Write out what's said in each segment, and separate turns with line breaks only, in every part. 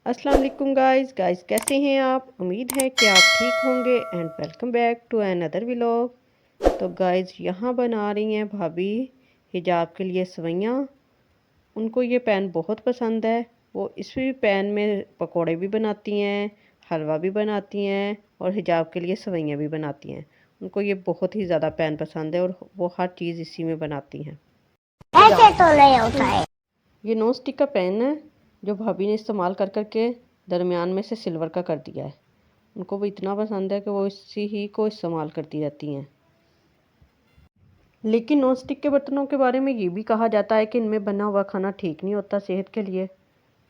अस्सलाम वालेकुम गाइस कैसे हैं आप। उम्मीद है कि आप ठीक होंगे and welcome back to another vlog. तो गाइस यहाँ बना रही हैं भाभी हिजाब के लिए सवैयाँ। उनको ये पैन बहुत पसंद है। वो इसी पैन में पकोड़े भी बनाती हैं, हलवा भी बनाती हैं और हिजाब के लिए सवैयाँ भी बनाती हैं। उनको ये बहुत ही ज़्यादा पैन पसंद है और वो हर चीज़ इसी में बनाती हैं।
ऐसे तो नहीं होता है।
ये नॉन स्टिक का पैन है जो भाभी ने इस्तेमाल कर करके दरमियान में से सिल्वर का कर दिया है। उनको वो इतना पसंद है कि वो इसी ही को इस्तेमाल करती रहती हैं। लेकिन नॉन स्टिक के बर्तनों के बारे में ये भी कहा जाता है कि इनमें बना हुआ खाना ठीक नहीं होता सेहत के लिए।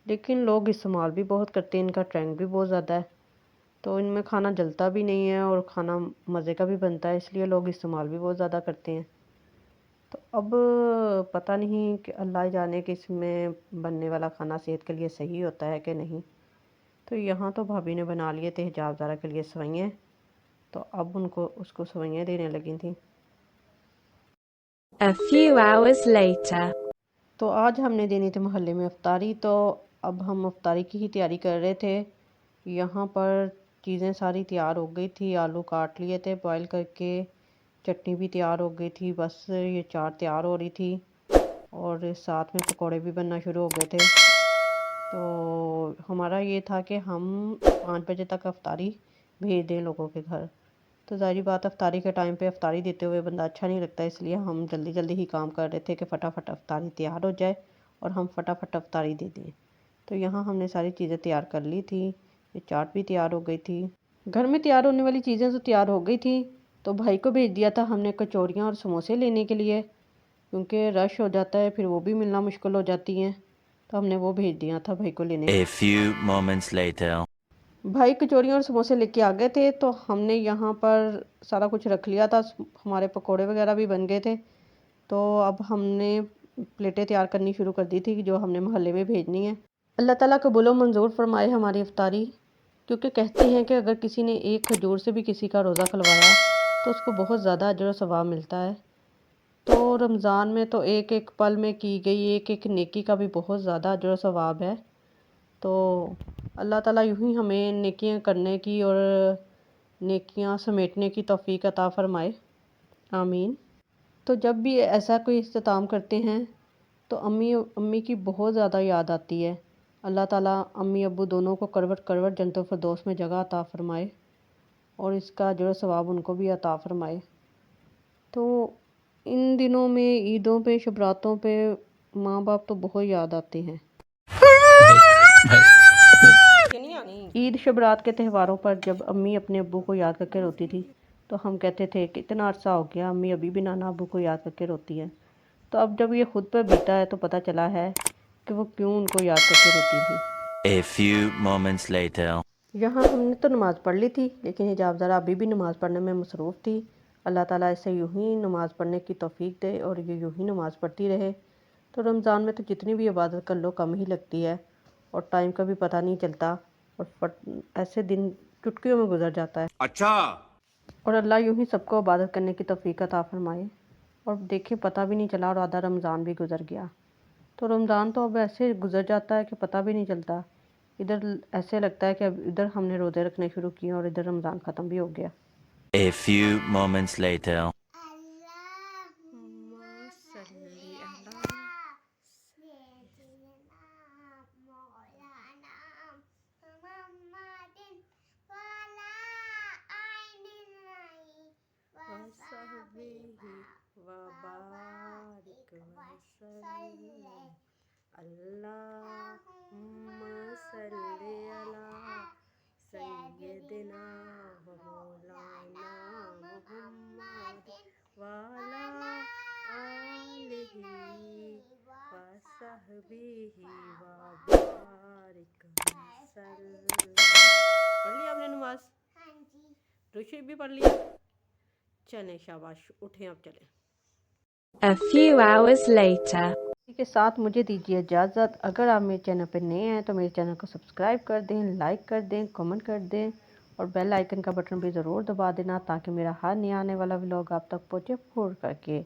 लेकिन लोग इस्तेमाल भी बहुत करते हैं, इनका ट्रेंड भी बहुत ज़्यादा है। तो इनमें खाना जलता भी नहीं है और खाना मज़े का भी बनता है, इसलिए लोग इस्तेमाल भी बहुत ज़्यादा करते हैं। तो अब पता नहीं कि अल्लाह जाने कि इसमें बनने वाला खाना सेहत के लिए सही होता है कि नहीं। तो यहाँ तो भाभी ने बना लिए थे हिजाब ज़ारा के लिए सवैयाँ, तो अब उनको उसको सवैयाँ देने लगी थी।
A few hours later.
तो आज हमने देनी थी मोहल्ले में अफ्तारी, तो अब हम अफ्तारी की ही तैयारी कर रहे थे। यहाँ पर चीज़ें सारी तैयार हो गई थी, आलू काट लिए थे बॉईल करके, चटनी भी तैयार हो गई थी, बस ये चाट तैयार हो रही थी और साथ में पकोड़े भी बनना शुरू हो गए थे। तो हमारा ये था कि हम 5 बजे तक अफ्तारी भेज दें लोगों के घर। तो ज़ाहिर बात अफ्तारी के टाइम पे अफ्तारी देते हुए बंदा अच्छा नहीं लगता, इसलिए हम जल्दी जल्दी ही काम कर रहे थे कि फटाफट अफ्तारी तैयार हो जाए और हम फटाफट अफ्तारी दे दें। तो यहाँ हमने सारी चीज़ें तैयार कर ली थी, ये चाट भी तैयार हो गई थी। घर में तैयार होने वाली चीज़ें तो तैयार हो गई थी। तो भाई को भेज दिया था हमने कचौरियाँ और समोसे लेने के लिए, क्योंकि रश हो जाता है, फिर वो भी मिलना मुश्किल हो जाती हैं। तो हमने वो भेज दिया था भाई को लेने।
A few moments later.
भाई कचौरियाँ और समोसे लेके आ गए थे, तो हमने यहाँ पर सारा कुछ रख लिया था। हमारे पकोड़े वगैरह भी बन गए थे। तो अब हमने प्लेटें तैयार करनी शुरू कर दी थी जो हमने मोहल्ले में भेजनी है। अल्लाह ताला कबूल मंजूर फरमाए हमारी इफ्तारी, क्योंकि कहते हैं कि अगर किसी ने एक खजूर से भी किसी का रोज़ा खुलवाया तो उसको बहुत ज़्यादा अजर और सवाब मिलता है। तो रमज़ान में तो एक एक पल में की गई एक एक नेकी का भी बहुत ज़्यादा अजर और सवाब है। तो अल्लाह ताला यूँ ही हमें नेकियां करने की और नेकियां समेटने की तौफीक अता फ़रमाए, आमीन। तो जब भी ऐसा कोई इख्तिताम करते हैं तो अम्मी अम्मी की बहुत ज़्यादा याद आती है। अल्लाह ताला अम्मी अब्बू दोनों को करवट करवट जन्नतुल फिरदौस में जगह अता फ़रमाए और इसका अजर और सवाब उनको भी अता फ़रमाए। तो इन दिनों में ईदों पे शबरातों पे माँ बाप तो बहुत याद आते हैं। ईद शबरात के त्योहारों पर जब अम्मी अपने अब्बू को याद करके रोती थी तो हम कहते थे कि इतना अरसा हो गया अम्मी अभी भी नाना अब्बू को याद करके रोती है। तो अब जब ये खुद पर बीता है तो पता चला है कि वो क्यों उनको याद करके रोती थी।
A few moments later.
यहाँ हमने तो नमाज़ पढ़ ली थी, लेकिन हिजाब ज़रा अभी भी नमाज़ पढ़ने में मसरूफ़ थी। अल्लाह ताला इसे यूँ ही नमाज़ पढ़ने की तौफीक दे और ये यूँ ही नमाज़ पढ़ती रहे। तो रमज़ान में तो जितनी भी इबादत कर लो कम ही लगती है और टाइम का भी पता नहीं चलता और ऐसे दिन चुटकियों में गुजर जाता है।
अच्छा।
और अल्लाह यूँ ही सबको इबादत करने की तौफीक अता फ़रमाए। और देखिए पता भी नहीं चला और आधा रमज़ान भी गुजर गया। तो रमज़ान तो अब ऐसे गुजर जाता है कि पता भी नहीं चलता। इधर ऐसे लगता है कि अब इधर हमने रोज़े रखने शुरू किए और इधर रमज़ान ख़त्म भी हो गया।
A few moments later.
पढ़ लिया आपने नमाज? रुशु भी पढ़ लिया? चलें शाबाश, उठें अब चलें।
A few hours later.
इसी के साथ मुझे दीजिए इजाज़त। अगर आप मेरे चैनल पर नए हैं तो मेरे चैनल को सब्सक्राइब कर दें, लाइक कर दें, कमेंट कर दें और बेल आइकन का बटन भी ज़रूर दबा देना ताकि मेरा हर नया आने वाला व्लॉग आप तक पहुँचे फौर करके।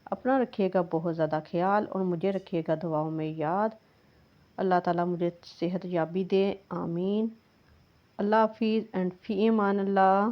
अपना रखिएगा बहुत ज़्यादा ख्याल और मुझे रखिएगा दुआओं में याद। اللہ تعالیٰ مجھے صحت یابی دے، آمین۔ اللہ حافظ اینڈ فی امان اللہ۔